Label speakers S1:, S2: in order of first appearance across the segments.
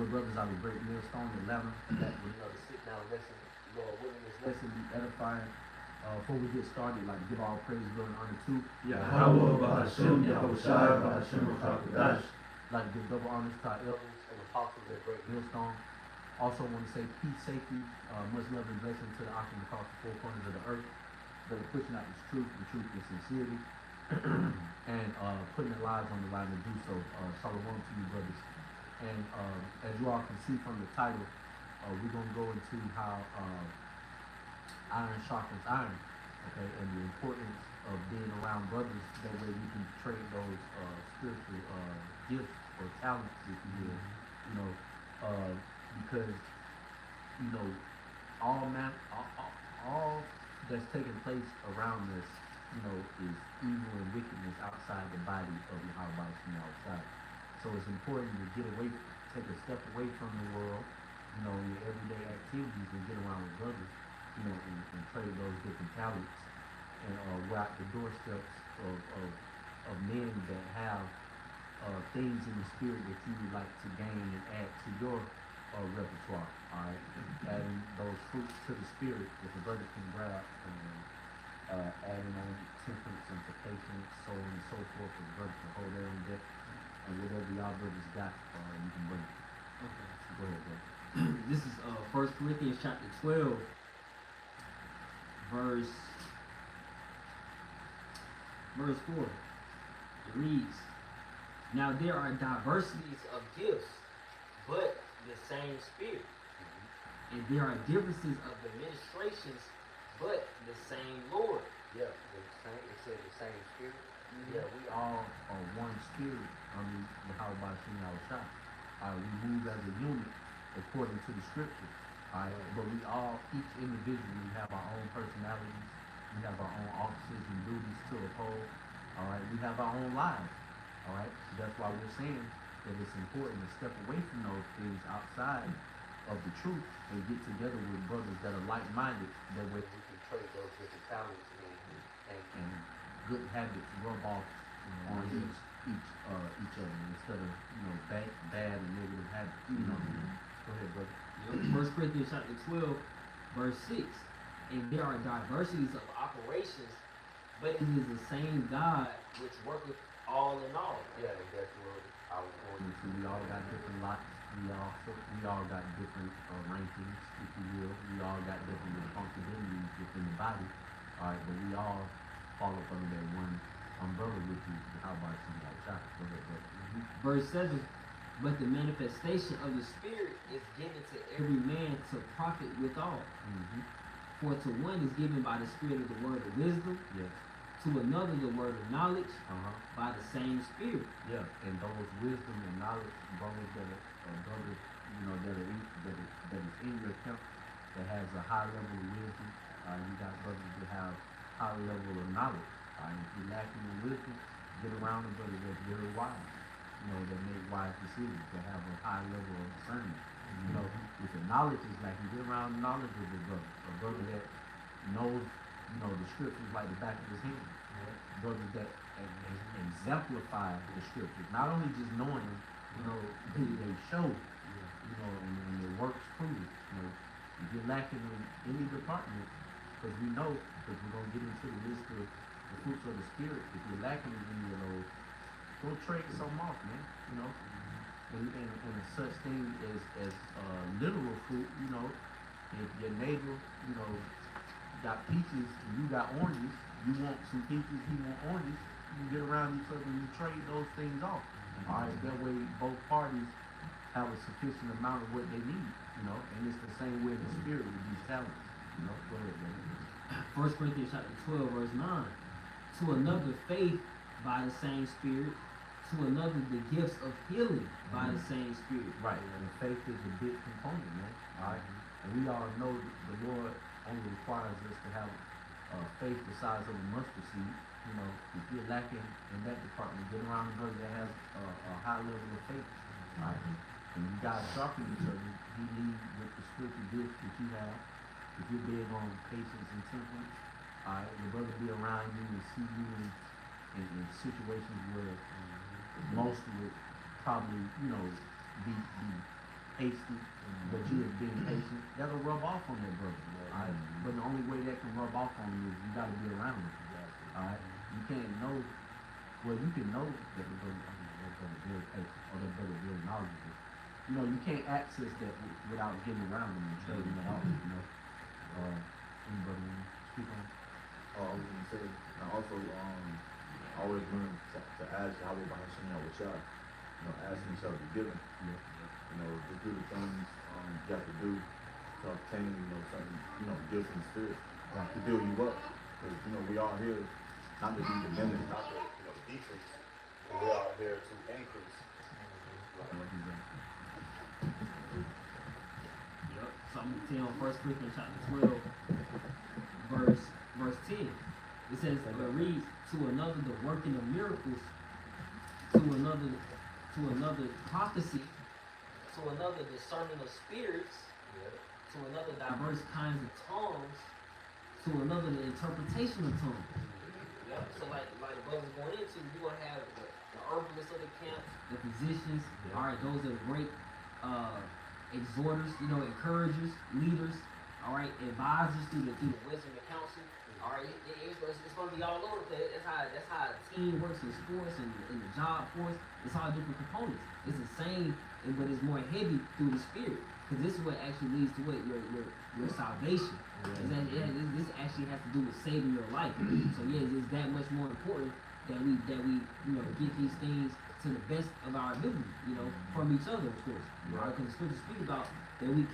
S1: the brothers out of Great Millstone, Atlanta. Back with another sit-down lesson. Lord willing, this lesson be edifying. Before we get started, like to give all praise, glory, and honor to
S2: Yahweh, Bahashim, Yahushai, Bahashim, Chakadash.
S1: Like to give double honors to our elders and apostles at Great Millstone. Also want to say peace, safety, much love and blessing to the oxen across the four corners of the earth that are pushing out this truth, the truth is sincerity, and putting their lives on the line to do so. Shalom to you, brothers. And as you all can see from the title, we're going to go into how iron sharpens iron, okay, and the importance of being around brothers. That way we can trade those spiritual gifts or talents, if you will, because all that's taking place around us, is evil and wickedness outside the body of Yahweh from outside. So it's important to get away, take a step away from the world, your everyday activities, and get around with brothers, and trade those different talents, and walk the doorsteps of men that have things in the spirit that you would like to gain and add to your repertoire. All right, adding those fruits to the spirit that the brother can grab, and adding on temperance and patience, so on and so forth, for the brother to hold their own depth, and whatever y'all brothers got, you can bring.
S3: Okay.
S1: Go ahead, brother.
S3: This is 1 Corinthians chapter 12, verse 4. It reads, "Now there are diversities of gifts, but the same Spirit. And there are differences of administrations, but the same Lord."
S1: Yeah, it said the same spirit. Yeah, we all are one spirit under the Yahweh Shah. We move as a unit according to the scripture. But we all, each individually, have our own personalities. We have our own offices and duties to uphold. All right, we have our own lives. All right, that's why we're saying that it's important to step away from those things outside of the truth and get together with brothers that are like-minded. That way we can trade those different talents and good habits rub off on each other instead of bad and negative habits. Go ahead, brother.
S3: 1 Corinthians chapter 12, verse 6. "And there are diversities of operations, but it is the same God which worketh all in all."
S1: Yeah, that's what I was going into. We all got different lots. We all got different rankings, if you will. We all got different responsibilities within the body. All right, but we all fall up under that one umbrella, which is how about you got shot. Go ahead, brother.
S3: Verse 7. "But the manifestation of the Spirit is given to every man to profit withal. For to one is given by the Spirit of the word of wisdom,
S1: Yes.
S3: to another the word of knowledge by the same Spirit."
S1: Yeah, and those wisdom and knowledge brothers that is in your camp that has a high level of wisdom. You got brothers that have high level of knowledge. If you're lacking in wisdom, get around a brother that's very wise. That make wise decisions, that have a high level of discernment. If the knowledge is lacking, get around knowledge of the brother. A brother that knows, the scriptures like the back of his hand. Brothers that exemplify the scriptures. Not only just knowing them, they show, and their works prove it. If you're lacking in any department, because we're going to get into the list of the fruits of the Spirit. If you're lacking in any of those, go trade some off, man. And such thing as literal fruit. If your neighbor, got peaches and you got oranges, you want some peaches, he want oranges. You get around each other and you trade those things off. All right, that way both parties have a sufficient amount of what they need. And it's the same way in the Spirit with these talents. Go ahead, man.
S3: 1 Corinthians chapter 12, verse 9. "To another faith by the same Spirit, to another the gifts of healing by the same Spirit."
S1: Right, and faith is a big component, man. All right, and we all know the Lord only requires us to have faith the size of a mustard seed. If you're lacking in that department, get around a brother that has a high level of faith. All right, and you guys sharpen each other. He leads with the spiritual gifts that you have. If you're big on patience and temperance, all right, the brother be around you and see you in situations where most would probably, be hasty, but you have been patient, that'll rub off on that brother. Alright? But the only way that can rub off on you is you gotta be around him. Alright? You can't know, well, you can know that the brother, that brother very patient, or that brother very knowledgeable. You know, you can't access that without getting around them and trading it off, you know. Anybody want to speak on it?
S4: I was gonna say, and also, always learn to ask how about Hashem with y'all. You know, asking each other to give him.
S1: Yeah.
S4: You know, just do the things you have to do to obtain, you know, something, you know, gifts in the spirit to build you up. Because, you know, we all here not to be diminished, not to, you know, decrease. But we're all here to increase.
S3: Yep. So I'm gonna tell 1 Corinthians chapter 12, verse 10. It says, it reads, to another the working of miracles, to another prophecy, to another discerning of spirits, to another diverse kinds of tongues, to another the interpretation of tongues. Yep. So like brothers going into, you're gonna have the herbalists of the camp, the physicians, alright, those are great exhorters, you know, encouragers, leaders, alright, advisors through the wisdom and counsel. Alright, it's gonna be all over the place. That's how a team works in sports and in the job force. It's all different components. It's the same, but it's more heavy through the spirit. Because this is what actually leads to what your salvation. This actually has to do with saving your life. So yeah, it's that much more important that we you know get these things to the best of our ability, you know, from each other, of course. Right? Because the scripture speaks about that we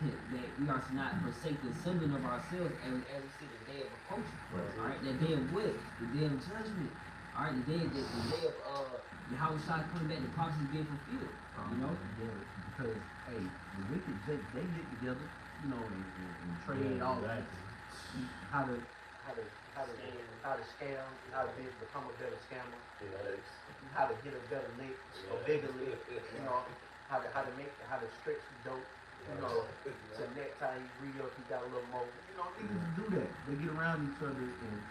S3: are to not forsake the assembling of ourselves as we see the day of approaching. Alright, that day of what? The day of judgment. Alright, the day of Yahweh Shai coming back, the prophecy being fulfilled. You know?
S1: Yeah, because hey, the wicked they get together, you know, and trade all that. How to scam, how to become a better scammer, how to get a better lick, a bigger lick, you know, how to stretch the dope, you know, so next time you re-up you got a little more. You know, niggas do that. They get around each other and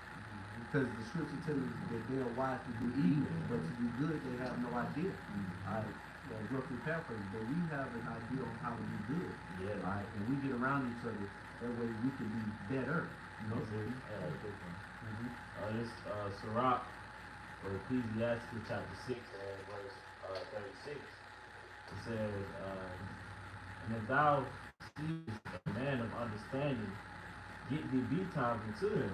S1: because the scripture tells us that they are wise to do evil, but to do good they have no idea. Alright, roughly paraphrase, but we have an idea on how to do good. Yeah. Alright, and we get around each other, that way we can be better. You know?
S2: This Sirach, or Ecclesiastes chapter 6, verse 36. It says, and if thou seest a man of understanding, get thee betimes unto him,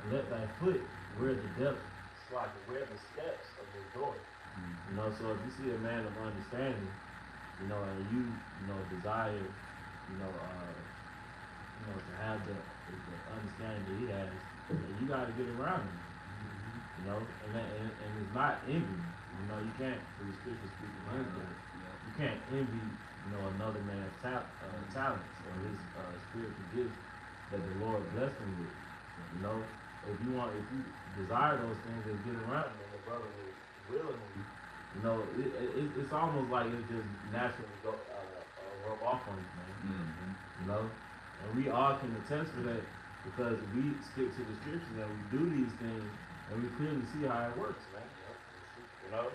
S2: and let thy foot wear the depth, like wear the steps of his door. You know, so if you see a man of understanding, you know, and you know, desire, to have the understanding that he has, you got to get around him. You know, and it's not envy. You know, you can't, through the scripture speaking Wednesday, you can't envy, you know, another man's talents or his spiritual gifts that the Lord blessed him with. You know, if you desire those things and get around him, and the brother will willingly, you know, it's almost like it just naturally rub off on you, man. You know, and we all can attest to that because we stick to the scriptures and we do these things and we clearly see how it works, man. You know.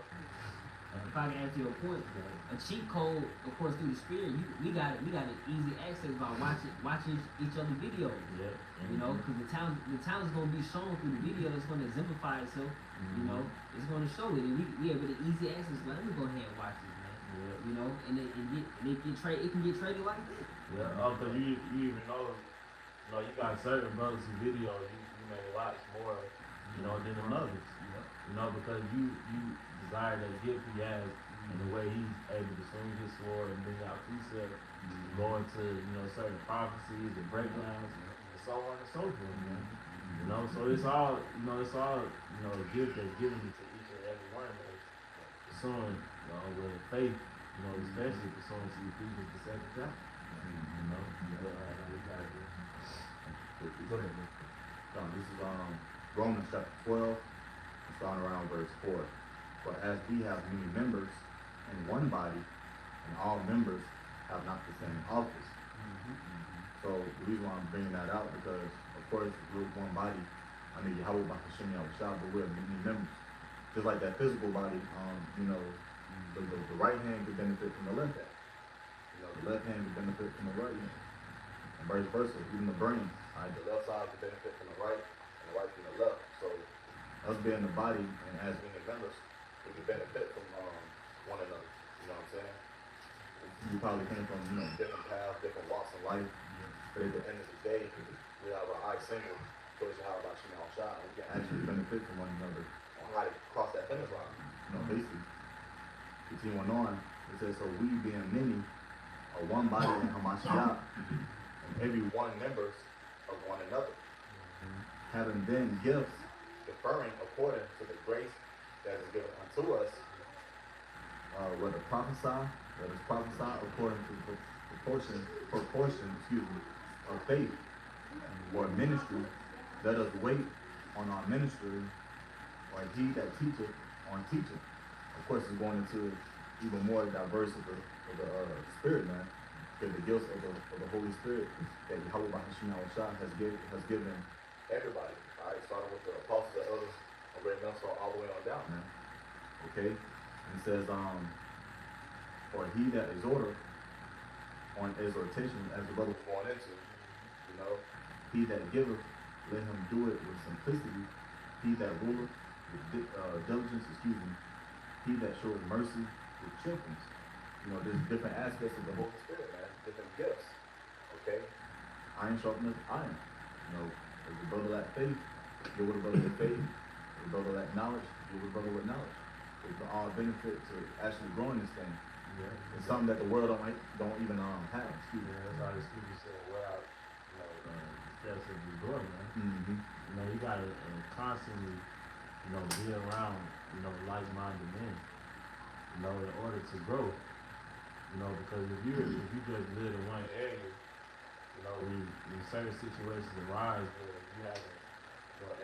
S3: If I can answer your point, a cheat code, of course, through the spirit, we got an easy access by watching each other's videos.
S2: Yeah.
S3: You know, because the talent's gonna be shown through the video. It's gonna exemplify itself. You know, it's gonna show it, and we have an easy access. Let me go ahead and watch this, man.
S2: Yeah.
S3: You know, and it can get traded like that.
S2: Yeah. Because you even know, you know, you got certain brothers who video you may watch more, you know, than others. You know, because you desire that gift he has and the way he's able to swing his sword and bring out precepts, go into, you know, certain prophecies and breakdowns and so on and so forth, man. You know, so it's all a gift that's given to each and every one of us pursuing, you know, with faith, you know, especially pursuing to Ephesians the second chapter. You know,
S4: Go ahead. This is Romans chapter 12, starting around verse 4. For as we have many members in one body, and all members have not the same office. So the reason why I'm bringing that out because, of course, we're one body. I mean, Yahweh Bakashim Yahushua, but we're many members. Just like that physical body, you know, the right hand could benefit from the left hand. You know, the the left hand can benefit from the right hand. And vice versa, even the brain. Alright, the left side can benefit from the right and the right from the left. So us being the body and as being members, we can benefit from one another. You know what I'm saying? We probably came from, different paths, different walks in life. But at the end of the day, we have our eye single towards how about shot. We can actually benefit from one another on how to cross that finish line. Basically. Continuing on, it says, so we being many are one body in Hamashiach, and every one members of one another. Having then gifts differing according to the grace that is given unto us, whether let us prophesy according to the proportion, of faith, or ministry, let us wait on our ministry, or he that teacheth on teaching. Of course, it's going into even more diverse of the spirit, man. Because the gifts of the Holy Spirit that Yahweh has given everybody. All right, starting with the apostles, the elders, already Nelson, all the way on down, man. Okay, and it says, or he that exhorteth on exhortation, as the brother was going into, he that giveth, let him do it with simplicity. He that ruleth with diligence, he that showeth mercy with gentleness. There's different aspects of the Holy Spirit, man, different gifts. Okay? Iron sharpeneth iron. If the brother lack faith, give with the brother with faith. If the brother lack knowledge, give with the brother with knowledge. It can all benefit to actually growing this thing.
S2: Yeah.
S4: It's something that the world don't even have.
S2: That's how the scripture said, well, steps of the Lord, man.
S4: Mm-hmm.
S2: You gotta constantly, be around, like-minded men, in order to grow. Because if you just live in one area, when certain situations arise where you haven't,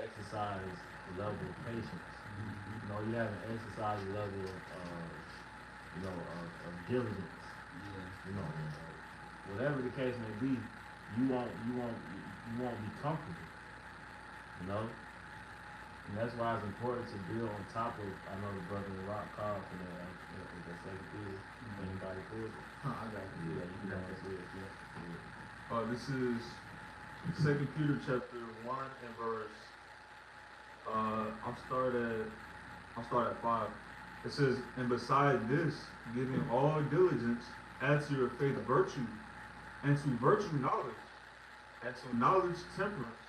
S2: exercised the level of patience, you haven't exercised the level of diligence. Whatever the case may be, you won't be comfortable. And that's why it's important to build on top of. I know the brother in Rock called for that. The second period. Anybody feels it?
S3: I got it.
S2: Yeah, you can answer it. Yeah.
S5: This is 2 Peter chapter 1 and verse. I'll start at 5. It says, and beside this, giving all diligence, add to your faith virtue, and to virtue knowledge, and to knowledge temperance,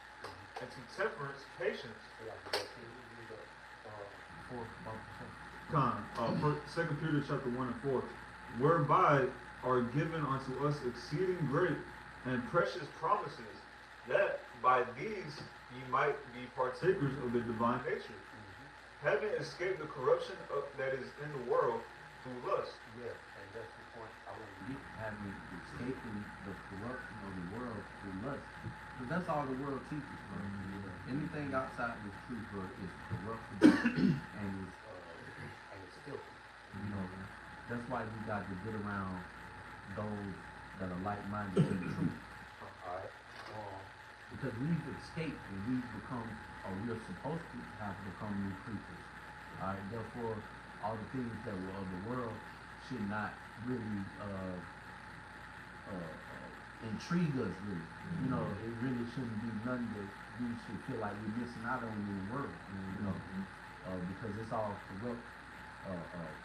S5: and to temperance patience. 2 Peter chapter 1 and 4, whereby are given unto us exceeding great and precious promises, that by these ye might be partakers of the divine nature, having escaped the corruption that is in the world through lust.
S1: Yeah, and that's the point I want to get, having escaping the corruption of the world through lust. Because that's all the world teaches, bro. Anything outside the truth, bro, is corruptible and it's filthy. That's why you got to get around those that are like-minded in the truth. Alright? Because we've escaped and we've become, or we're supposed to have become new creatures. Alright? Therefore, all the things that were of the world should not really intrigue us, really. It really shouldn't be nothing that we should feel like we're missing out on in the world. Because it's all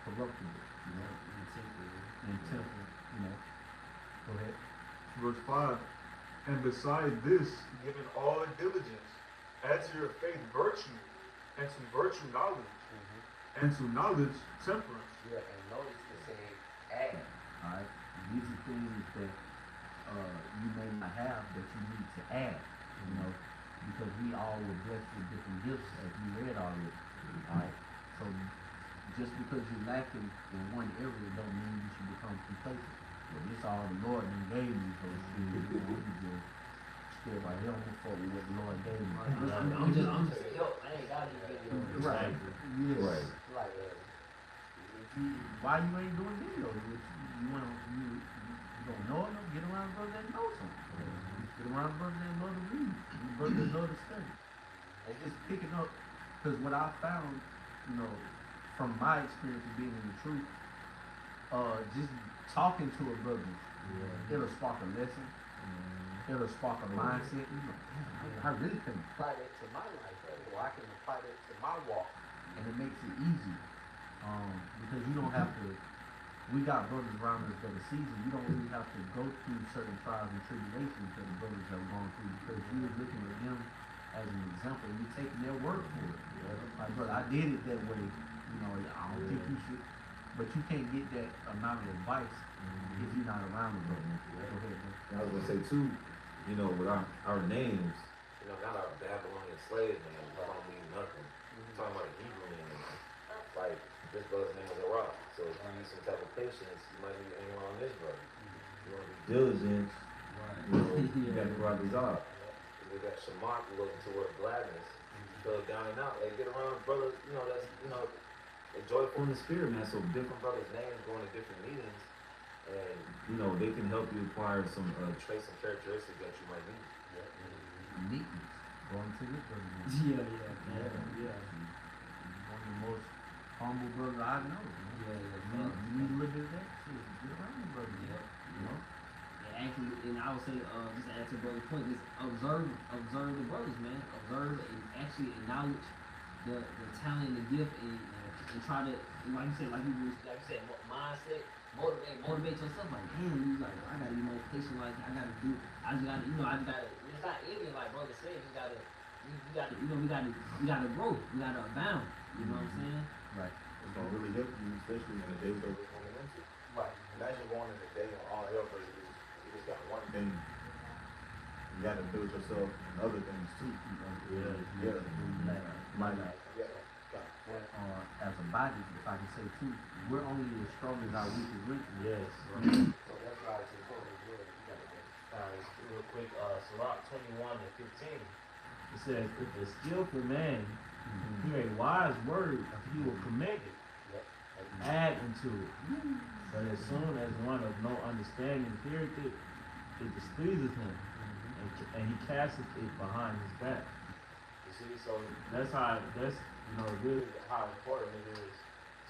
S1: corruptible. And temple. Go ahead.
S5: Verse 5, and beside this, giving all diligence, add to your faith virtue, and to virtue knowledge, and to knowledge temperance.
S1: Yeah, and notice it said add. Alright? These are things that you may not have that you need to add. Because we all were blessed with different gifts as we read already. Alright? So just because you're lacking in one area don't mean you should become complacent. This all the Lord done gave me, so we just stay right here. I'm gonna fuck with what the Lord gave me.
S3: I'm just help. I ain't got these videos.
S1: Right. Yes.
S4: Right.
S1: Like, why you ain't doing videos? You don't know enough? Get around brothers that know something. Get around brothers that know to read. Brothers that know to study. And just picking up, because what I found, from my experience of being in the truth, just talking to a brother,
S2: Yeah.
S1: it'll spark a lesson. It'll spark a mindset. You know, damn, I really can apply that to my life, or I can apply that to my walk, and it makes it easier. Because you don't have to. We got brothers around us that are seasoned. You don't really have to go through certain trials and tribulations that the brothers have gone through, because you're looking at them as an example. And you're taking their word for it. Like, brother, I did it that way. You know, I don't think you should. But you can't get that amount of advice if you're not around the brother. Go ahead, bro.
S6: I was gonna say too, you know, with our names,
S7: You know, not our Babylonian slave names, that don't mean nothing. I'm talking about Hebrew names. Like, this brother's name is Arab. So if you need some type of patience, you might need to hang around this brother. You want to be
S6: diligence, you know, you
S3: Yeah.
S6: got to rock his off.
S7: We got Shamak looking toward gladness. You feel down and out. Like, get around brothers, you know, that's, you know, joyful
S6: In the spirit, man, so different,
S7: different brothers' names going to different meetings and
S6: you know, they can help you acquire some,
S7: trace some characteristics that you might need.
S1: Meekness. Going to this brother.
S3: Yeah.
S1: One of the most humble brothers I know.
S3: Yeah,
S1: You know, you need a little bit of that. Shit, get around the brother.
S3: Yeah.
S1: You know?
S3: Yeah, actually, and I would say, just to add to brother's point, just observe the brothers, man. Observe and actually acknowledge the talent and the gift, and try to, like you said, mindset, motivate yourself. Like, damn, you like, I gotta be more patient. Like, I just gotta, you know, it's not even like brother said. You gotta, you know, we gotta grow. We gotta abound. You know what I'm saying?
S1: Right.
S4: It's gonna really help you, especially in the days that we're going into.
S7: Right.
S4: Imagine going in the day on all hell breaks loose. You just got one thing. You gotta build yourself in other things too. Yeah.
S1: Like,
S4: Yeah.
S1: as a body, if I can say too, we're only as strong as our weakest link.
S2: Yes.
S7: So that's why it's important as well. You gotta go.
S2: Alright, real quick, Sirach 21:15. It says, if a skillful man hear a wise word, he will commit it, add unto it. But as soon as one of no understanding heareth it, it displeases him, and he casteth it behind his back.
S7: You see, so
S2: That's you know, really how important it is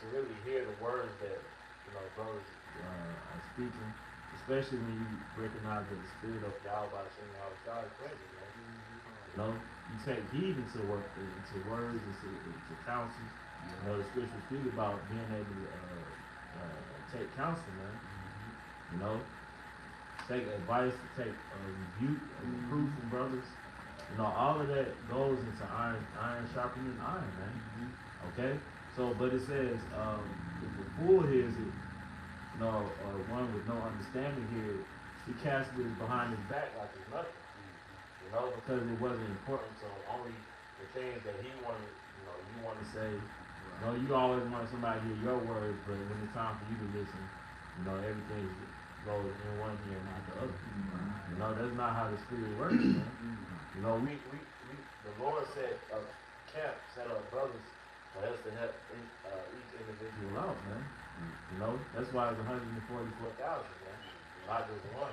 S2: to really hear the words that, you know, brothers are speaking, especially when you recognize that the spirit of Yahweh is present, man. You know, you take heed into words, into counsel. You know, the scriptures speak about being able to take counsel, man. You know, take advice, take rebuke, reproof from brothers. You know, all of that goes into iron sharpening iron, man. Okay? So, but it says, if the fool hears it, you know, or one with no understanding here, he casts it behind his back like it's nothing. You know, because it wasn't important. So only the things that he wanted, you know, you want to say, you know, you always want somebody to hear your words, but when it's time for you to listen, you know, everything goes in one ear and not the other. You know, that's not how the spirit works, man. You know, the Lord set up camp, set up brothers for us to help each individual out, man. You know, that's why it's 144,000, man. Not just one.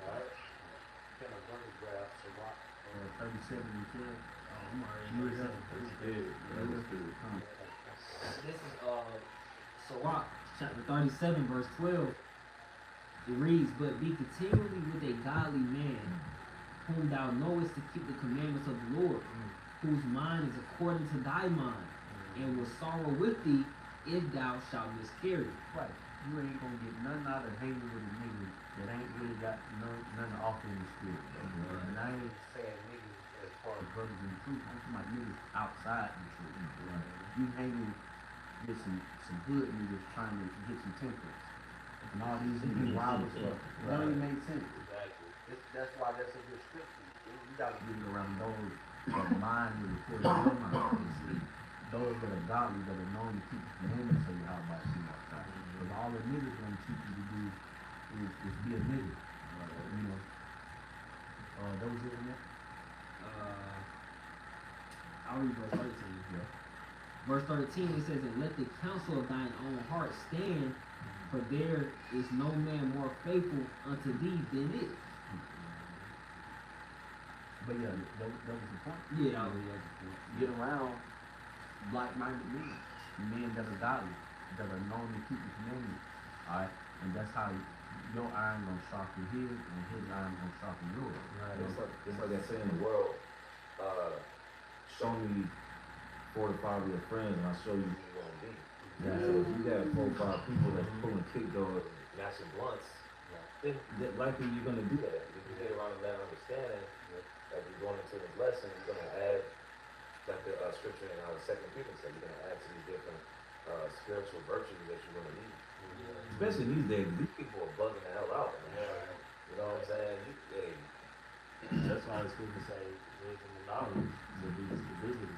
S2: Alright?
S7: can a brother grab Shabbat?
S1: 37 and 10.
S3: I'm already
S1: You
S3: know
S1: was
S3: that.
S1: there.
S3: This is Sirach chapter 37 verse 12. It reads, but be continually with a godly man, whom thou knowest to keep the commandments of the Lord, whose mind is according to thy mind, and will sorrow with thee if thou shalt miscarry.
S1: Right. You ain't gonna get nothing out of hanging with a nigga that ain't really got nothing to offer in the spirit. And I ain't saying niggas as far as brothers in the truth. I'm talking about niggas outside the truth. You hanging with some hood niggas trying to get some temperance. And all these niggas wild as fuck. It don't even make sense.
S7: Exactly.
S1: That's why that's a good scripture. You gotta get around those that mind is according to your mind. Those that are godly, that are known to keep the commandments of how about you outside. Because all the niggas gonna teach you to do is be a nigga. You know. That was it in there?
S3: I'll read verse 13.
S1: Yeah.
S3: Verse 13 it says, and let the counsel of thine own heart stand, for there is no man more faithful unto thee than it.
S1: But yeah, that was the point.
S3: Yeah,
S1: Get around like-minded men, men that are godly, that are known to keep the commandments. Alright. And that's how your iron gonna sharpen his, and his iron gonna sharpen yours.
S2: Right.
S6: It's like that saying in the world, show me 4 to 5 of your friends and I'll show you who you're gonna be.
S7: Yeah.
S6: So if you got 4 or 5 people that's pulling kick doors,
S7: Matching blunts, then
S6: that likely you're gonna do that.
S7: if you get around to that understanding, as you're going into this lesson, you're gonna add, like the scripture in 2 Peter said, you're gonna add to these different spiritual virtues that you're gonna need.
S6: Especially these days.
S7: These people are bugging the hell out, man. You know what I'm saying? Hey,
S2: That's why the scripture say wisdom and knowledge to be stability.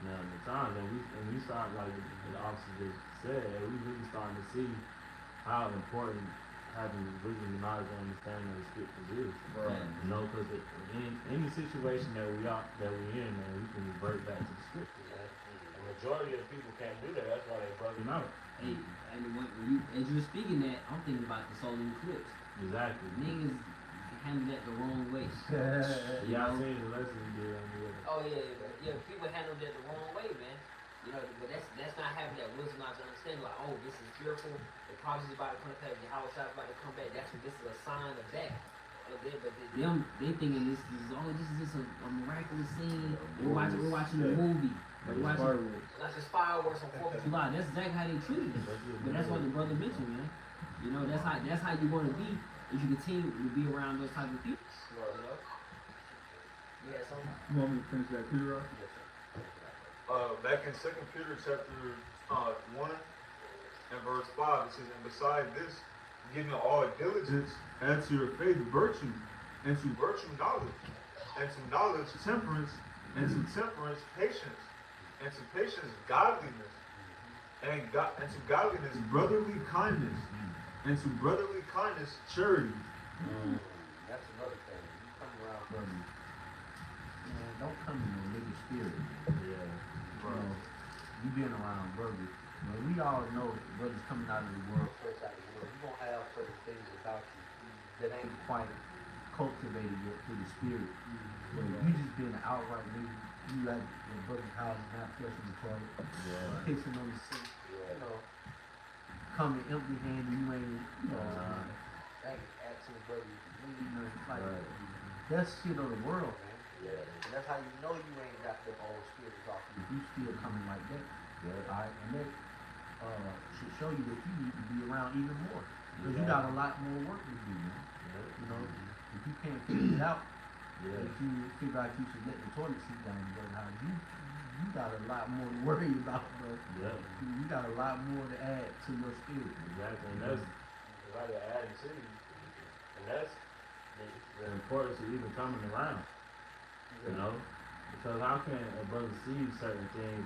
S2: Now the times and we start like the officer just said, we really starting to see how important having wisdom and knowledge and understanding of the scriptures is. You know, because in any situation that we in, man, we can revert back to the scriptures. Man. The majority of people can't do that. That's why they're bugging out.
S3: Hey, and as you're speaking that, I'm thinking about the solar eclipse.
S2: Exactly.
S3: Niggas handle that the wrong way.
S2: Y'all seen the lesson we did on the other.
S3: Oh yeah. People handle that the wrong way, man. You know, but that's not having that wisdom, not to understand. Like, oh, this is fearful. The prophecy is about to come back. The house is about to come back. This is a sign of that. But they thinking this is just a miraculous scene. We're watching a movie. We're watching not just fireworks on 4th of July. That's exactly how they treat it. But that's what the brother mentioned, man. You know, that's how you want to be if you continue to be around those type of people. You know? Yeah, so.
S5: You want me to finish that Peter off? Back in 2 Peter chapter 1 and verse 5, it says, and beside this, giving all diligence, add to your faith virtue, and to virtue knowledge, and to knowledge temperance, and to temperance patience, and to patience godliness, and to godliness brotherly kindness, and to brotherly kindness charity.
S1: That's another thing. You come around brothers, man, don't come in no nigga spirit.
S2: Yeah.
S1: You know, you been around brothers. You know, we all know brothers coming out of the world, fresh out of the world. You're gonna have certain things about you that ain't quite cultivated yet through the spirit. But if you just been outright nigga, you like your brother's house, not flushing the toilet, pissing on the sink, you know, coming empty handed, you ain't, you know, ain't asking the brother, you know, like, that's shit of the world, man.
S7: yeah.
S1: And that's how you know you ain't got the old spirit off you. If you still coming like that, alright, and that should show you that you need to be around even more. Because you got a lot more work to do, man. You know, if you can't figure it out, if you figure out you should let the toilet seat down and go to house, you got a lot more to worry about, bro. You got a lot more to add to your spirit.
S2: Exactly, and that's like adding to you. And that's the importance of even coming around. You know? Because how can a brother see certain things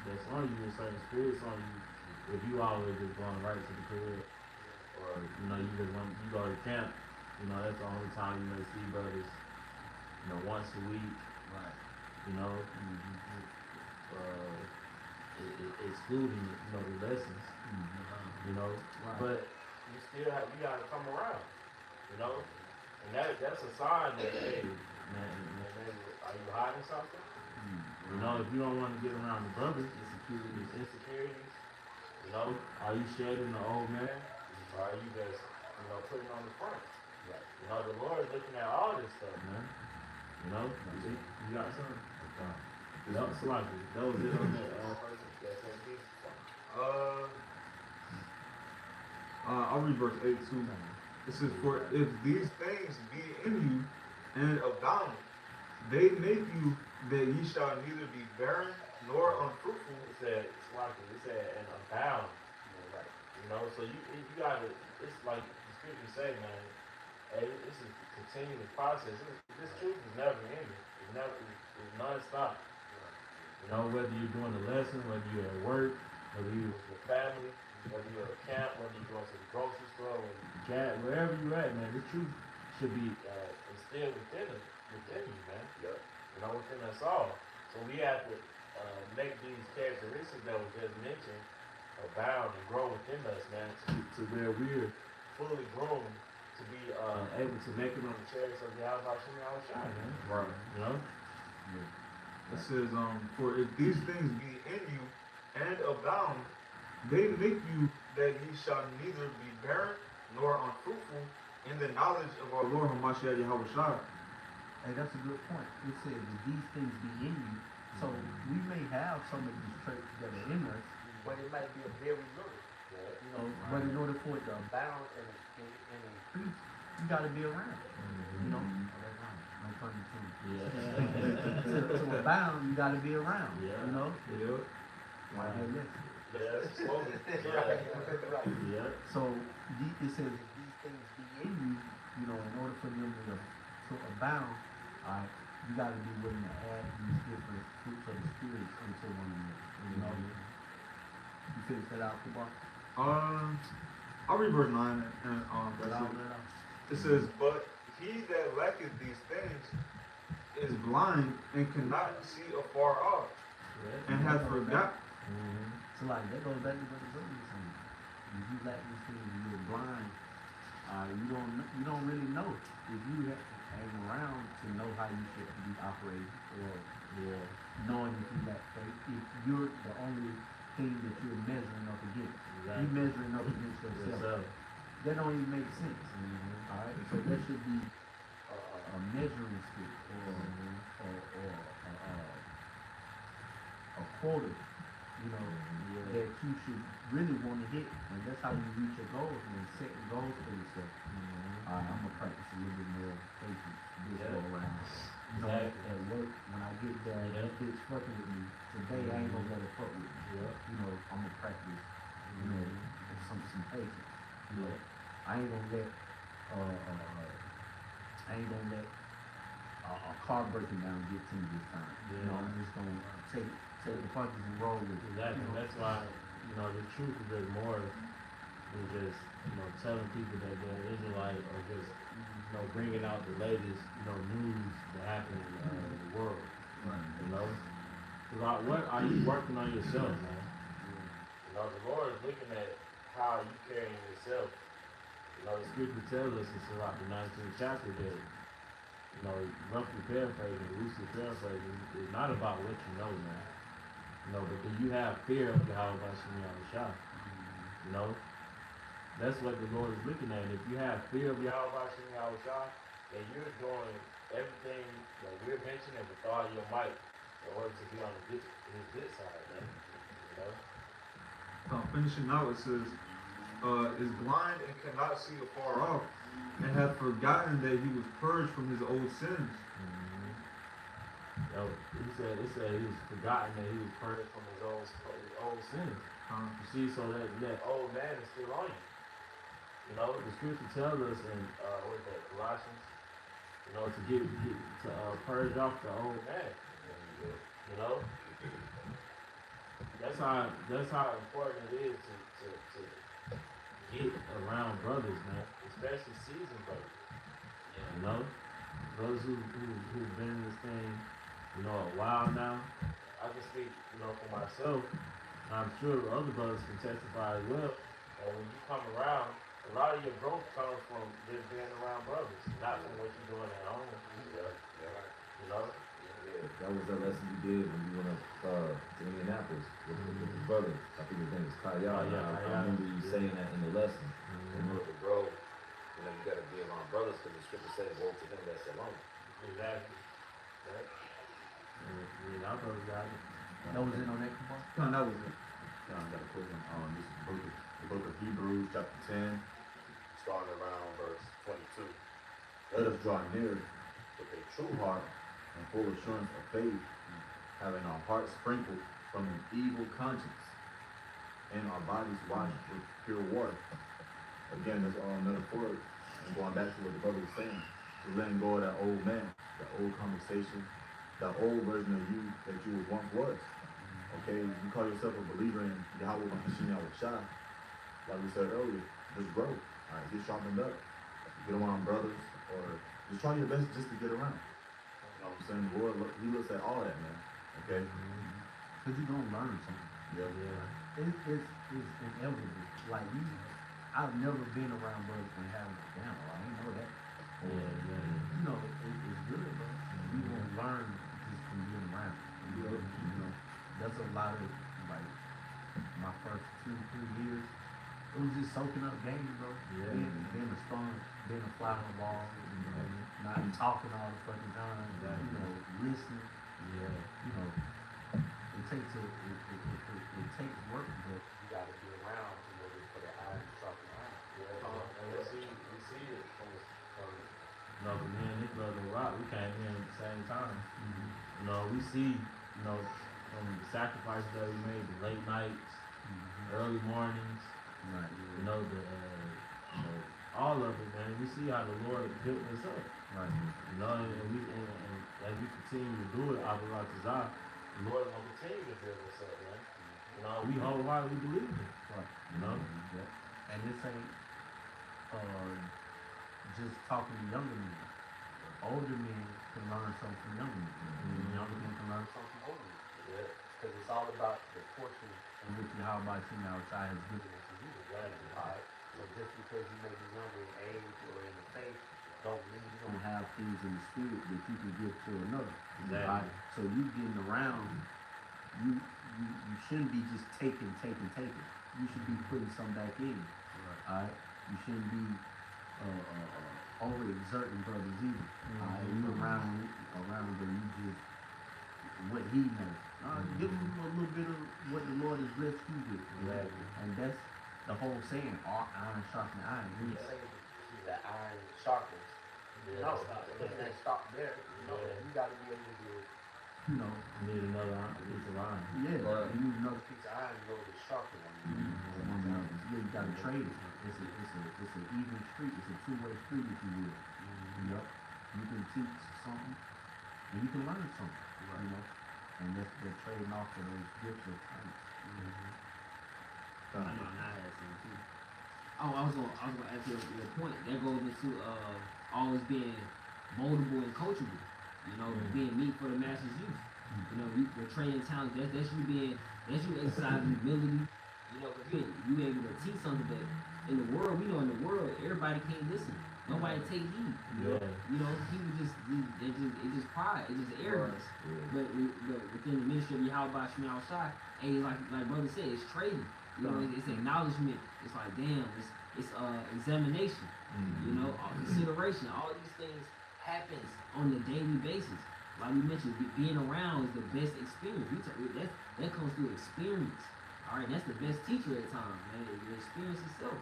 S2: that's on you, certain spirits on you, if you always just going right to the crib? Or, you know, you go to camp, you know, that's the only time you may see brothers, you know, once a week.
S3: Right.
S2: You know, excluding, you know, the lessons. You know, but you gotta come around, you know, and that's a sign that, hey, man, are you hiding something? You know, if you don't want to get around the brothers, insecurities, you know, are you shedding the old man, or are you just, you know, putting on the front? You know, the Lord is looking at all this stuff, man. You know, you got something? That was sloppy. That was it on that person.
S5: I'll read verse 8 too. It says, for if these things be in you and abound, they make you that ye shall neither be barren nor unfruitful.
S2: It said, and abound. You know, so you gotta, it's like the scripture say, man, hey, this is a continuous process. This truth is never ending. It's non-stop. You know, whether you're doing a lesson, whether you're at work, whether you're with your family, whether you're at camp, whether you're going to the grocery store, wherever you're at, man, the truth should be instilled within you, man. You know, within us all. So we have to make these characteristics that was just mentioned abound and grow within us, man, to where we're fully grown to be able to make it on the chariots of the house, our shine, man.
S5: Right.
S2: You know?
S5: It says, for if these things be in you and abound, they make you that ye shall neither be barren nor unfruitful in the knowledge of our Lord Hamashiach Yahushua.
S1: Hey, that's a good point. It says that these things be in you. So we may have some of these traits that are in us, but it might be a very little. You know, but in order for it to abound and increase, you got to be around. You know, no pun intended.
S2: Yeah.
S1: To abound, you got to be around.
S2: Yeah.
S1: You know,
S5: Yeah.
S1: right here, listen.
S2: Yeah, that's a slogan.
S1: Right.
S2: Yeah.
S1: So it says that these things be in you. You know, in order for them to abound, all right, you got to be willing to add these different fruits of the spirit into one another. You know, you finish that out, Kubar?
S5: I'll read verse 9 and
S1: Let
S5: that's
S1: out,
S5: it.
S1: let out.
S5: It says, but he that lacketh these things is blind and cannot see afar off, and hath forgot.
S1: So like that goes back to what the brother was saying. If you lack these things and you're blind, you don't really know if you hang around to know how you should be operating or knowing if you lack faith. If you're the only thing that you're measuring up against,
S2: Exactly.
S1: you're measuring up against yourself. That don't even make sense. All right, so there should be a measuring stick or a quota, you know, that you should really want to hit, and that's how you reach your goals and setting goals for yourself. I'm gonna practice a little bit more patience this go around. You know, at work when I get there, that bitch fucking with me today, I ain't gonna let her fuck with me. You know, I'm gonna practice, you know, some patience. You know, I ain't gonna let a car breaking down get to me this time. You know, I'm just gonna take the punches and roll with it.
S2: Exactly.
S1: You know?
S2: That's why, you know, the truth is just more than just, you know, telling people that they're Israelite or just, you know, bringing out the latest, you know, news that happened in the world. You know? Like, what are you working on yourself, man? You know, the Lord is looking at how you carrying yourself. You know, the scripture tells us in like the 19th chapter that, you know, roughly paraphrasing, loosely paraphrasing, it's not about what you know, man. You know, but do you have fear of Yahweh Hashem Yahushua? You know? That's what the Lord is looking at. And if you have fear of Yahweh Hashem Yahushua, then you're doing everything that we're mentioning with all your might in order to be on his good side, man. You know?
S5: Finishing out, it says, is blind and cannot see afar off, and hath forgotten that he was purged from his old sins.
S2: Yo, it said he was forgotten that he was purged from his old sins. You see, so that old man is still on you. You know, the scripture tells us in what is that, Colossians, you know, to purge off the old man. You know? That's how important it is to get around brothers, man. Especially seasoned brothers. You know? Brothers who've been in this thing, you know, a while now. I can speak, you know, for myself, and I'm sure other brothers can testify as well. And when you come around, a lot of your growth comes from just being around brothers, not from what you're doing at home. You know?
S6: That was the lesson you did when you went up to Indianapolis with his brother. I think his name is Kaya. I remember you saying that in the lesson.
S7: In order to grow, you know, you gotta be around brothers because the scripture says, "Woe to them that's alone."
S2: Exactly. Right? Yeah, our brothers got it.
S1: That was it on that part?
S4: No, that was it. John got a quick one. This is the book of Hebrews, chapter 10, starting around verse 22. Let us draw near with a true heart and full assurance of faith, having our hearts sprinkled from an evil conscience and our bodies washed with pure water. Again, that's all metaphoric. And going back to what the brother was saying, to letting go of that old man, that old conversation, that old version of you that you once was. Okay, you call yourself a believer in Yahweh Hashem Yahushua, like we said earlier, just grow. All right, get sharpened up, get around brothers, or just try your best just to get around. You know what I'm saying? The Lord, He looks at all that, man. Okay?
S1: Because you're going to learn something.
S4: Yeah.
S1: It's inevitable. Like, I've never been around brothers and having a damn, I didn't know that. You know, it's good, but you won't learn just from being around. You know, that's a lot of, like, my first 2-3 years, soaking up game, bro.
S2: Yeah.
S1: Being a sponge, being a fly on the ball, you know, not talking all the fucking time, you know, listening,
S2: Yeah.
S1: you know. It takes it takes work, but you gotta be around in order for the iron to sharpen iron.
S2: And we see it from no, but me and this brother Rock, we came in at the same time. You know, we see, you know, from the sacrifices that we made, the late nights, early mornings,
S1: Right.
S2: you know, you know, all of it, man. We see how the Lord built us up.
S1: Right.
S2: You know, and as we continue to do it, out of our desire, the Lord is gonna continue to build us up, man. You know, we wholeheartedly believe it.
S1: Right.
S2: You know?
S1: Yeah. And this ain't just talking to younger men. Older men can learn something from younger men. And younger men can learn something from older men.
S2: Yeah.
S1: Because it's all about the portion in which how about you outside has given it to you. Alright? So just because you may be younger in age or in the faith, don't mean you don't have things in the spirit that you can give to another.
S2: Exactly.
S1: Right? So you getting around, you shouldn't be just taking. You should be putting some back in. Alright? You shouldn't be overexerting brothers either. Alright? You around where you just what he knows. Give him a little bit of what the Lord has blessed you with.
S2: Exactly.
S1: And that's the whole saying, iron sharpens iron. When you say that iron sharpens, no, it can't stop there. You gotta be able to, you know,
S2: Need another piece of iron.
S1: yeah, you need another piece of iron to go to sharpen one another. Yeah, you gotta trade it. It's an even street. It's a two-way street, if you will. You know, you can teach something and you can learn something. You know, and they're trading off of those gifts of Christ.
S3: I know I had some too. Oh, I was gonna ask you your point. That goes into always being moldable and coachable. You know, being meat for the master's use. You know, the training talent. That's you exercising humility. You know, because you able to teach something that in the world, we know in the world, everybody can't listen. Nobody take heed. You know, people it's just pride, it's just arrogance. But within the ministry of Yahweh Shemi outside, hey, like brother said, it's trading. You know, it's acknowledgement. It's like damn, it's examination. You know, consideration. All these things happens on a daily basis. Like we mentioned, being around is the best experience. That comes through experience. All right, that's the best teacher at times, man. The experience itself.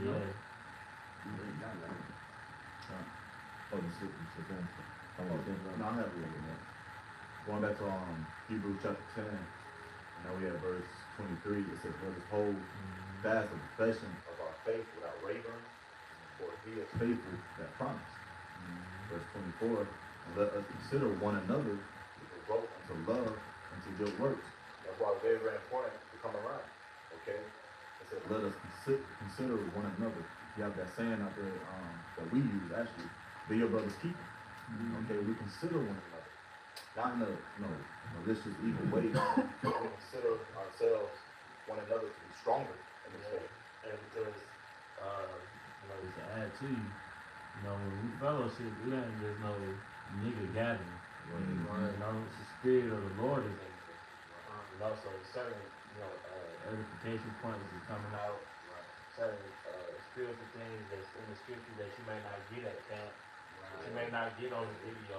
S3: You know?
S6: Oh, you sit down.
S4: No, I have a little bit. Going back to Hebrews chapter 10, now we have verse 23. It says, "Let us hold fast the profession of our faith without wavering, for he is faithful that promised." Verse 24, "And let us consider one another to provoke unto love and to good works." That's why it's very, very important to come around. Okay? It says, "Let us consider one another." You have that saying out there that we use actually, "Be your brother's keeper." Okay, we consider one another, not in a malicious, evil way. But we consider ourselves one another to be stronger in this faith.
S2: And because, you know, just to add to you know, when we fellowship, we ain't just no nigga gathering. You know, it's the spirit of the Lord is in it. You know, so certain, you know, edification points is coming out. Certain spiritual things that's in the scripture that you may not get at camp, that you may not get on the video.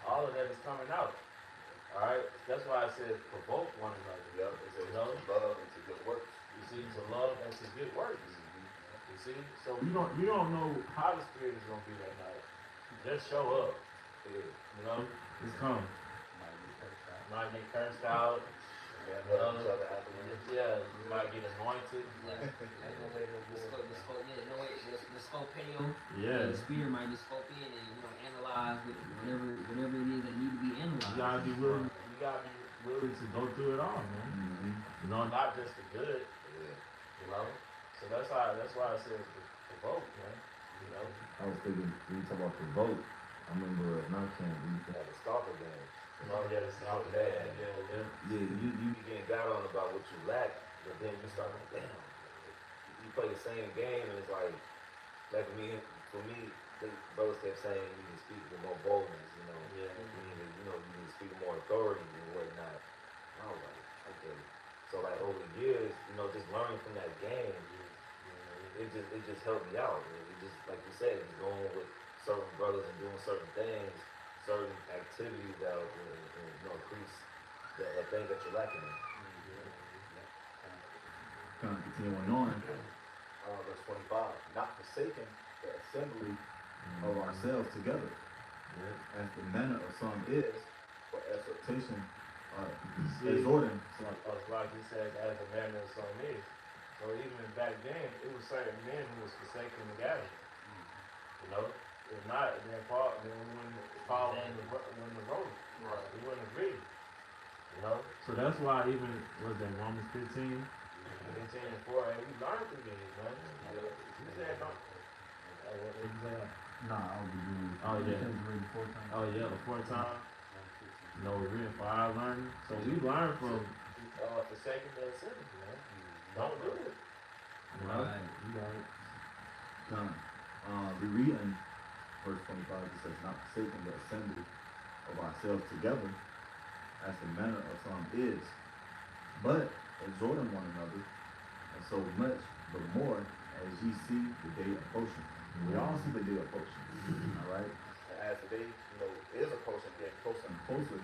S2: All of that is coming out. Alright? That's why I said provoke one another.
S4: Yep, it says
S2: You know?
S4: to love and to good works.
S2: You see, to love and to good works. You see? So you don't know how the spirit is gonna be that night. Just show up. You know? It's coming. Might get cursed out. Yeah, you might get anointed.
S3: The scopeo.
S2: Yeah.
S3: The spirit might just scope in and analyze whatever it is that need to be analyzed.
S2: You gotta be willing. You gotta be willing to go through it all, man. You know, not just the good. You know. So that's why I said provoke, man. You know.
S6: I was thinking, when you talk about provoke, I remember at my camp, we used to have a stalker game.
S2: Oh yeah, it's not bad. Yeah.
S7: Yeah, you be getting got on about what you lack, but then you start like, damn, you play the same game and it's like for me, the brothers kept saying you need to speak with more boldness, you know.
S2: Yeah.
S7: You need to speak with more authority and whatnot. And I was like, okay. So like over the years, you know, just learning from that game, it just helped me out. It just, like you said, just going with certain brothers and doing certain things, certain activities that will, increase the things that you're lacking in.
S4: Kind of continuing on, verse 25, not forsaking the assembly of ourselves together, as the manner of some is, for exhortation, exhorting.
S2: Like he says, as a man of some is. So even back then, it was certain men who was forsaking the gathering. You know, if not, then Paul, then we wouldn't follow in the road.
S5: Right.
S2: We wouldn't agree. You know,
S3: So that's why even was that Romans 15?
S2: 15 and 4, and we learned through these, man. You said don't. What did you say?
S1: Nah, I'll be doing.
S3: Oh, yeah.
S1: Because reading 4 times.
S3: Oh yeah, before time. No, we're reading for our learning. So we learn from,
S2: Forsaking the assembly, man. Don't do it.
S3: you know, you got it.
S4: We read in verse 25, it says, not forsaking the assembly of ourselves together, as the manner of some is, but exhorting one another, and so much the more as ye see the day approaching. We all see the day approaching, all right?
S7: And as the day, is approaching, getting closer
S4: And closer,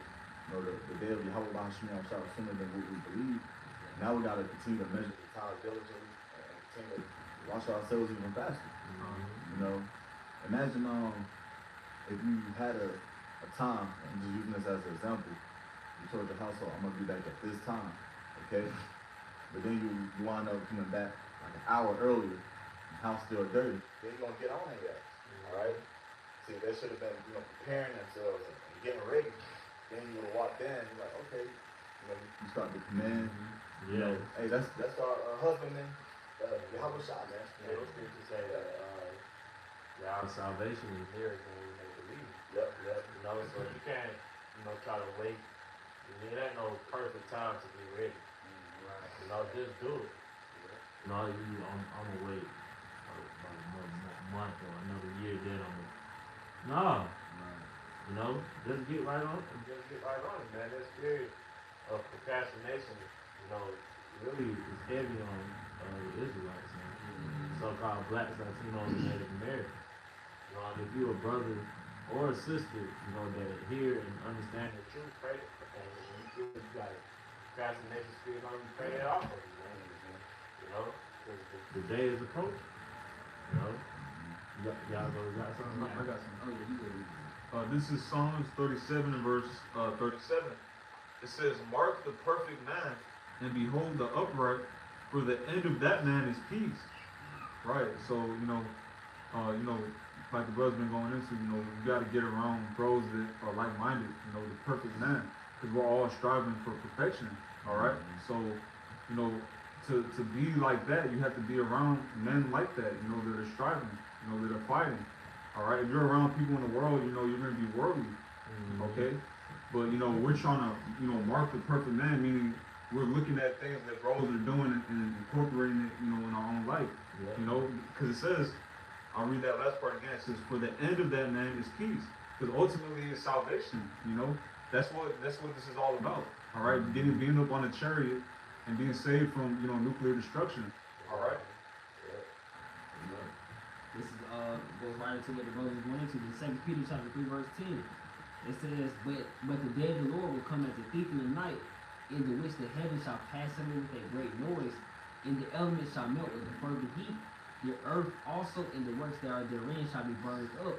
S4: the day of Yahweh Hashem shall sooner than what we believe. Now we gotta continue to measure the time diligently and continue to wash ourselves even faster. You know, imagine if you had a time, I'm just using this as an example. You told your household, I'm gonna be back at this time, okay? But then you wind up coming back like an hour earlier, the house still dirty.
S7: then you're gonna get on it, guys. All right. See, they should have been, preparing themselves and getting ready. Then you would have walked in. You're like, okay,
S4: You start to command.
S3: Yeah.
S4: Hey, that's
S7: that's our husbandman, Yahweh Shah, man.
S2: Those scriptures say that our salvation is here when we make believe.
S7: Yep.
S2: You know, so you can't, try to wait. It ain't no perfect time to be ready. You know, just do it.
S3: No, I'm gonna wait about a month or another year, then I'm gonna. No. You know, just get right on.
S2: Just get right on it, man. That spirit of procrastination, really is heavy on the Israelites, man. So-called blacks, Latinos, and Native Americans. If you're a brother or a sister, that hear and understand the truth, pray. And when you feel you got a procrastination spirit on you, pray it off of you, man. Because the day is approaching. Y'all got something?
S5: I got some.
S3: Oh yeah, you go.
S5: This is Psalms 37 and verse 37. It says, mark the perfect man, and behold the upright, for the end of that man is peace. Right, so, like the brother's been going into, you got to get around bros that are like-minded, the perfect man, because we're all striving for perfection, all right? So, to be like that, you have to be around men like that, that are striving, that are fighting, all right? If you're around people in the world, you're going to be worldly, okay? But, we're trying to, mark the perfect man, meaning we're looking at things that bros are doing and incorporating it, in our own life, because it says, I'll read that last part again. It says, for the end of that man is peace. Because ultimately it's salvation, That's what this is all about. All right, being up on a chariot and being saved from, nuclear destruction. All right.
S3: This is goes right into what the brothers went into. The 2 Peter chapter 3 verse 10. It says, but the day of the Lord will come as a thief in the night, in the which the heavens shall pass under with a great noise, and the elements shall melt with a fervent heat. The earth also and the works that are therein shall be burned up.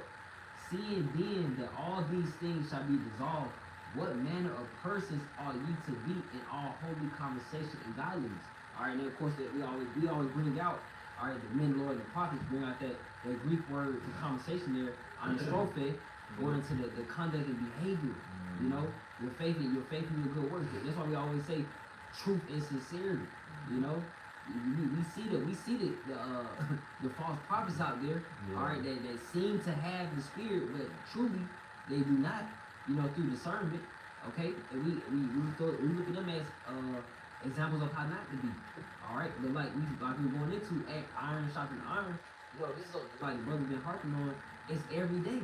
S3: Seeing then that all these things shall be dissolved, what manner of persons ought ye to be in all holy conversation and godliness? All right, and of course that we always bring out. All right, the men, Lord, and the prophets bring out that Greek word for conversation there on the strophe, going into the conduct and behavior. Your faith in your good works. That's why we always say truth and sincerity. We see the false prophets out there, all right, that seem to have the spirit, but truly they do not, through discernment, okay? And we look at them as examples of how not to be, all right? But like we're going into iron sharpens iron, this is like the brother been harping on. It's every day.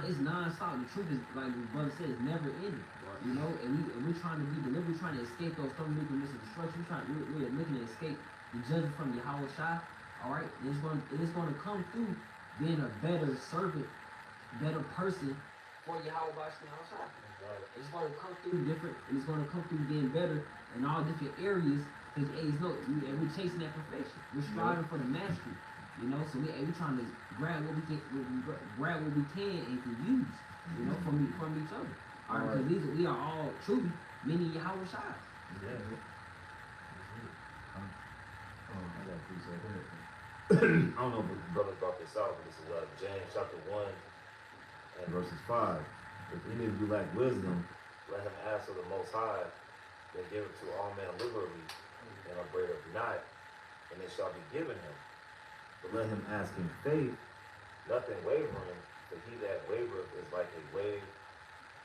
S3: It's non-stop. The truth is, like the brother said, it's never ending. And we're trying to be delivered. We're trying to escape those 30 weaknesses of destruction. We're looking to escape the judgment from Yahweh Shah. Alright? It's gonna come through being a better servant, better person for Yahweh outside. It's gonna come through different, it's gonna come through being better in all different areas. Cause we're chasing that perfection. We're striving for the mastery. You know, so we trying to grab what we can, grab what we can and can use. You know, from each other. Alright, because we are all truly many Yahweh Shai.
S2: Yeah.
S6: I got a piece of it.
S7: I don't know if the brother brought this out, but this is James chapter 1 and
S6: Verses 5. If any of you lack wisdom,
S7: let him ask of the Most High, and give it to all men liberally, and upbraid it not, and it shall be given him.
S6: but let him ask in faith,
S7: Nothing wavering, for he that wavereth is like a wave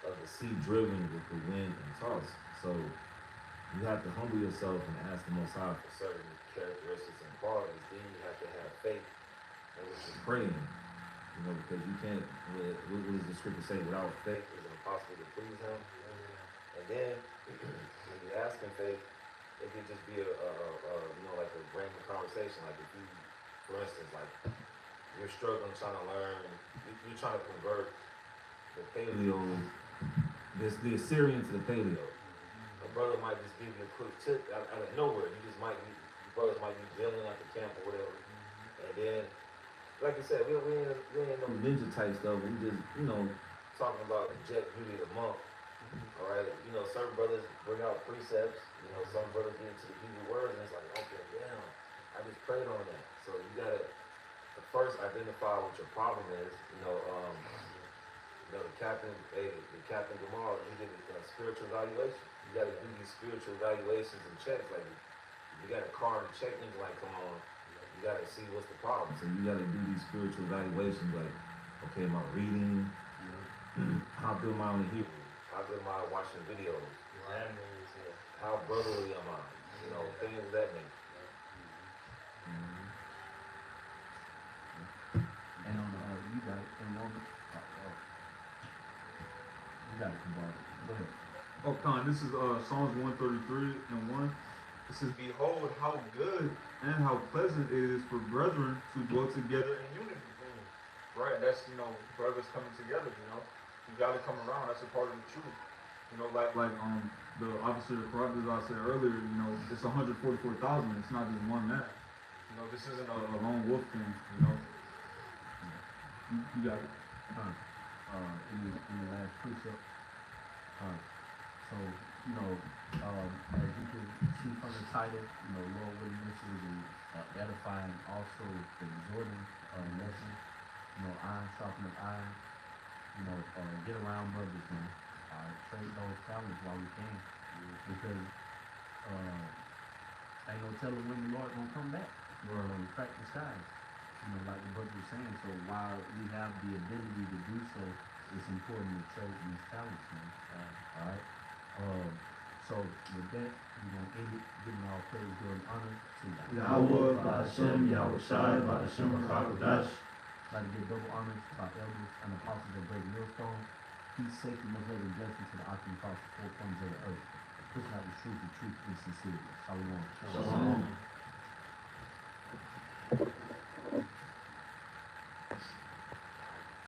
S7: of the sea.
S6: sea driven with the wind and tossed. So you have to humble yourself and ask the Most High
S7: For certain characteristics and qualities, then you have to have faith, and which is
S6: for praying. You know, because you can't, what does the scripture say, without faith?
S7: faith is impossible to please him. And then, when you ask in faith, it could just be a like a random conversation. Like if you, for instance, like you're struggling trying to learn, you're trying to convert the paleo.
S6: The Assyrian to the paleo.
S7: A brother might just give you a quick tip out of nowhere. You just might be, your brothers might be dealing at the camp or whatever. And then, like I said, we ain't no
S6: Ninja type stuff, we just, you know,
S7: talking about the jet beauty of the month. All right, you know, certain brothers bring out precepts. You know, some brothers get into the Hebrew words, and it's like, okay, damn, I just prayed on that. So you gotta first identify what your problem is. The captain Gamal, he did a spiritual evaluation. You gotta do these spiritual evaluations and checks. Like, you got a car and check engine light come on, you gotta see what's the problem.
S6: so you gotta do these spiritual evaluations, like, okay, am I reading? How good am I on the Hebrew?
S7: How good am I watching videos?
S2: That means,
S7: How brotherly am I? You know, things of that nature.
S1: And on you got it. And on you got it, Kabbalah. Go ahead.
S5: Oh, Khan, this is Psalms 133 and 1. It says, behold how good and how pleasant it is for brethren to dwell together in unity. Right, that's, brothers coming together, You gotta come around, that's a part of the truth. Like the officer of corrupt, as I said earlier, it's 144,000, it's not just one man. This isn't a lone wolf thing, You got it.
S1: In the last precept. So, as you can see from the title, Lord willing, this is edifying, also exhorting lesson. Iron sharpening iron. Get around brothers, man. Trade those talents while we can, because ain't no telling when the Lord gonna come back. Crack the skies. Like the brother was saying. So while we have the ability to do so, it's important to trade these talents, man. Alright? So with that, we're gonna end it, giving all praise, glory, and honor to
S8: Yahweh, Ba'ashem, Yahweh Shai, Ba'ashem, Rakadash.
S1: Like to give double honors to our elders and apostles of Great Millstone. Peace, safety, much love, and blessing to the occupants of the four corners of the earth. Pushing out the truth and sincerity. Shalom.
S8: Shalom.